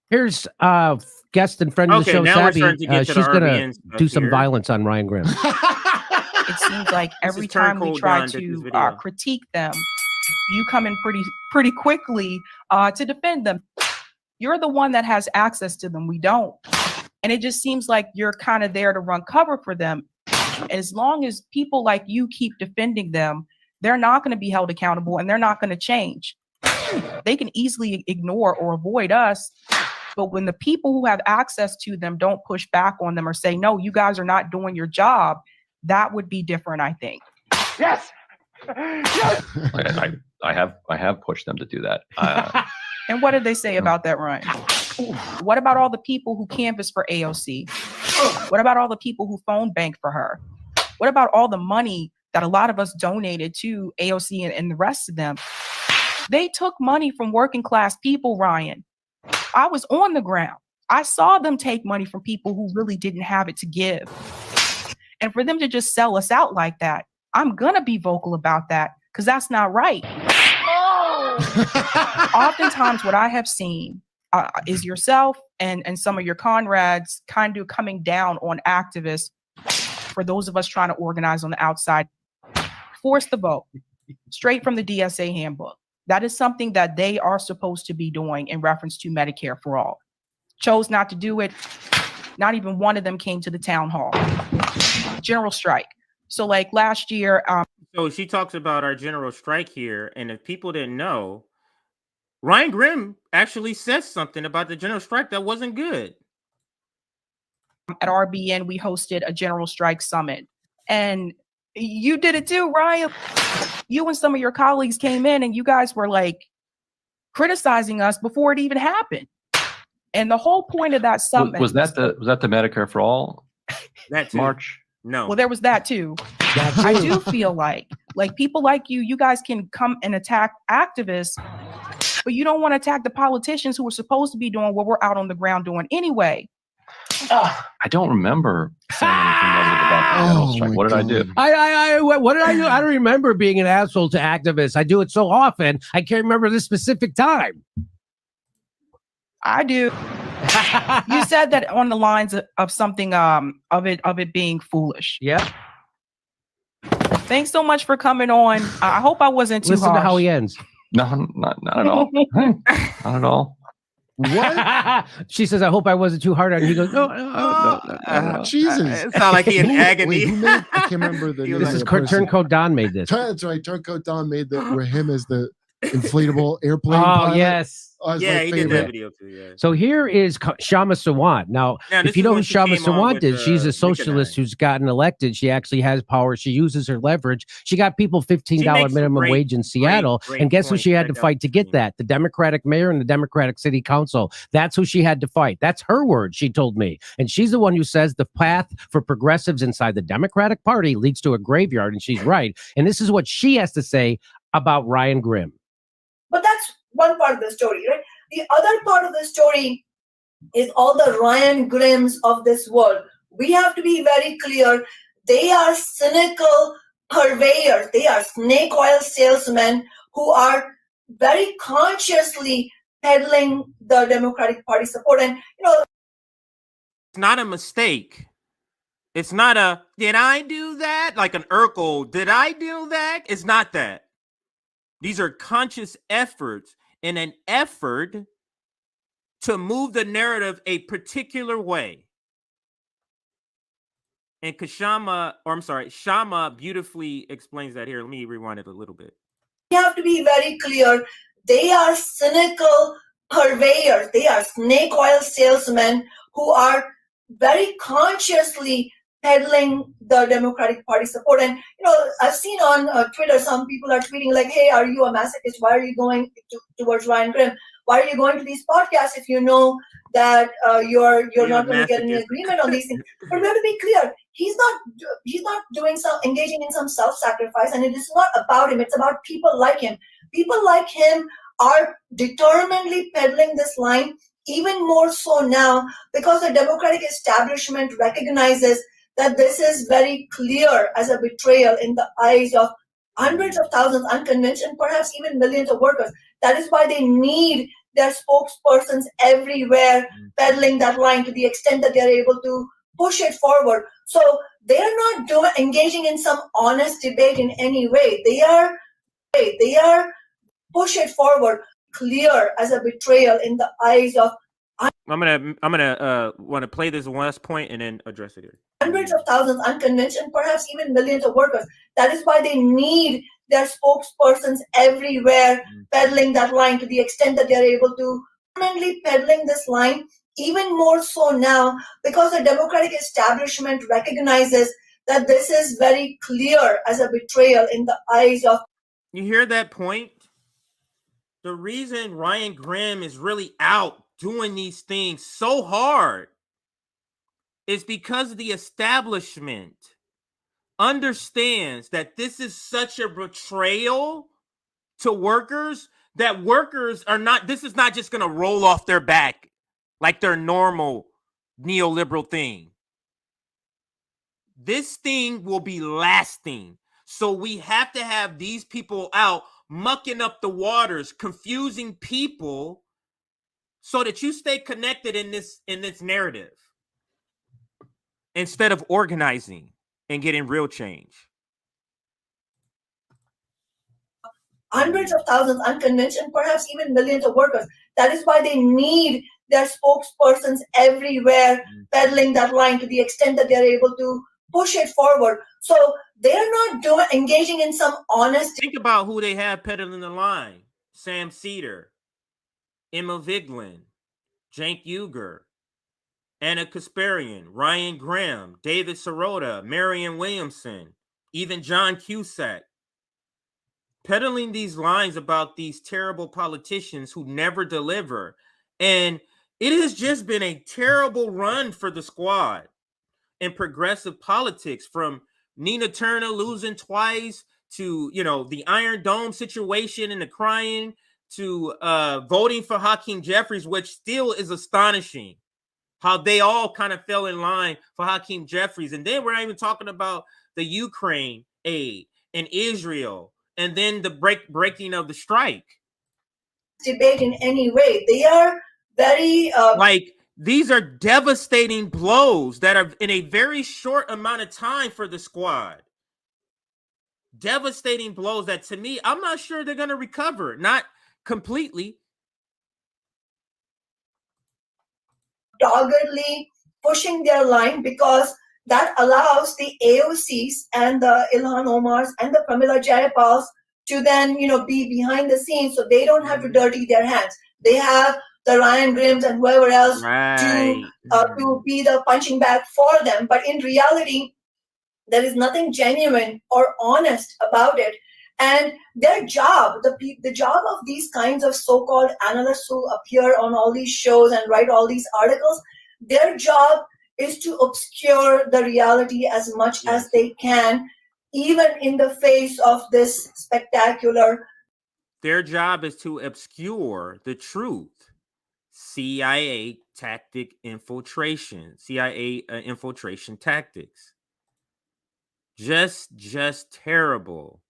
Here's guest and friend of the show, Savvy. She's going to do some violence on Ryan Grimm. It seems like every time we try to critique them, you come in pretty quickly to defend them. You're the one that has access to them. We don't. And it just seems like you're kind of there to run cover for them. As long as people like you keep defending them, they're not going to be held accountable and they're not going to change. They can easily ignore or avoid us. But when the people who have access to them don't push back on them or say, no, you guys are not doing your job, that would be different, I think. Yes. Yes. I have pushed them to do that. And what did they say about that, Ryan? What about all the people who canvassed for AOC? What about all the people who phone banked for her? What about all the money that a lot of us donated to AOC and the rest of them? They took money from working class people, Ryan. I was on the ground. I saw them take money from people who really didn't have it to give. And for them to just sell us out like that, I'm going to be vocal about that because that's not right. Oftentimes what I have seen is yourself and some of your comrades kind of coming down on activists for those of us trying to organize on the outside. Force the vote straight from the DSA handbook. That is something that they are supposed to be doing in reference to Medicare for all. Chose not to do it. Not even one of them came to the town hall. General strike. So like last year. So she talks about our general strike here. And if people didn't know, Ryan Grimm actually says something about the general strike that wasn't good. At RBN, we hosted a general strike summit. And you did it too, Ryan. You and some of your colleagues came in and you guys were like criticizing us before it even happened. And the whole point of that summit was that the Medicare for all that march? No. Well, there was that too. I do feel like people like you guys can come and attack activists, but you don't want to attack the politicians who are supposed to be doing what we're out on the ground doing anyway. I don't remember saying anything negative about the general strike. What did I do? What did I do? I don't remember being an asshole to activists. I do it so often, I can't remember this specific time. I do. You said that on the lines of something of it being foolish. Yeah. Thanks so much for coming on. I hope I wasn't too Listen harsh. to how he ends. No, not at all. Not at all. What? She says, I hope I wasn't too hard on you. He goes, no. Jesus. It sounded like he in agony. Wait, I can't remember the name. This is Turncoat Don made this. That's right. Turncoat Don made where him as the inflatable airplane. Oh, pilot. yes. Yeah, he did that video too. Yeah. So here is Shama Sawant. Now if you know who Shama Sawant is, she's a socialist who's gotten elected. She actually has power. She uses her leverage. She got people $15 minimum wage in Seattle. And guess who she had to fight to get that? The Democratic mayor and the Democratic city council. That's who she had to fight. That's her word, she told me. And she's the one who says the path for progressives inside the Democratic Party leads to a graveyard. And she's right. And this is what she has to say about Ryan Grimm. But that's one part of the story, right? The other part of the story is all the Ryan Grimms of this world. We have to be very clear. They are cynical purveyors. They are snake oil salesmen who are very consciously peddling the Democratic Party support. And, it's not a mistake. It's not a, did I do that? Like an Urkel, did I do that? It's not that. These are conscious efforts in an effort to move the narrative a particular way. And Shama beautifully explains that here. Let me rewind it a little bit. We have to be very clear. They are cynical purveyors. They are snake oil salesmen who are very consciously peddling the Democratic Party support. And, I've seen on Twitter, some people are tweeting like, hey, are you a masochist? Why are you going towards Ryan Grimm? Why are you going to these podcasts if you know that you're not going to get any agreement on these things? But we have to be clear. He's not engaging in some self-sacrifice, and it is not about him. It's about people like him. People like him are determinedly peddling this line, even more so now, because the Democratic establishment recognizes that this is very clear as a betrayal in the eyes of hundreds of thousands unconvinced and perhaps even millions of workers. That is why they need their spokespersons everywhere peddling that line to the extent that they're able to push it forward. So they're not engaging in some honest debate in any way. They are push it forward clear as a betrayal in the eyes of I'm gonna want to play this last point and then address it here. Hundreds of thousands unconvinced and perhaps even millions of workers. That is why they need their spokespersons everywhere peddling that line to the extent that they're able to permanently peddling this line, even more so now because the Democratic establishment recognizes that this is very clear as a betrayal in the eyes of. You hear that point? The reason Ryan Graham is really out doing these things so hard is because the establishment understands that this is such a betrayal to workers that workers are not, this is not just going to roll off their back like their normal neoliberal thing. This thing will be lasting. So we have to have these people out mucking up the waters, confusing people so that you stay connected in this narrative instead of organizing and getting real change. Hundreds of thousands unconvinced and perhaps even millions of workers. That is why they need their spokespersons everywhere peddling that line to the extent that they're able to push it forward. So they're not engaging in some honest. Think about who they have peddling the line: Sam Cedar, Emma Vigeland, Cenk Uygur, Anna Kasparian, Ryan Graham, David Sirota, Marianne Williamson, even John Cusack, peddling these lines about these terrible politicians who never deliver. And it has just been a terrible run for the squad in progressive politics, from Nina Turner losing twice to, the Iron Dome situation and the crying to voting for Hakeem Jeffries, which still is astonishing how they all kind of fell in line for Hakeem Jeffries. And then we're not even talking about the Ukraine aid and Israel and then the breaking of the strike. Debate in any way. They are very these are devastating blows that are in a very short amount of time for the squad. Devastating blows that, to me, I'm not sure they're going to recover. Not completely. Doggedly pushing their line because that allows the AOCs and the Ilhan Omars and the Pramila Jayapals to then, be behind the scenes so they don't have to dirty their hands. They have the Ryan Grahams and whoever else to be the punching bag for them. But in reality, there is nothing genuine or honest about it. And their job, the job of these kinds of so-called analysts who appear on all these shows and write all these articles, their job is to obscure the reality as much as they can, even in the face of this spectacular. Their job is to obscure the truth. CIA tactic infiltration, CIA infiltration tactics. Just terrible.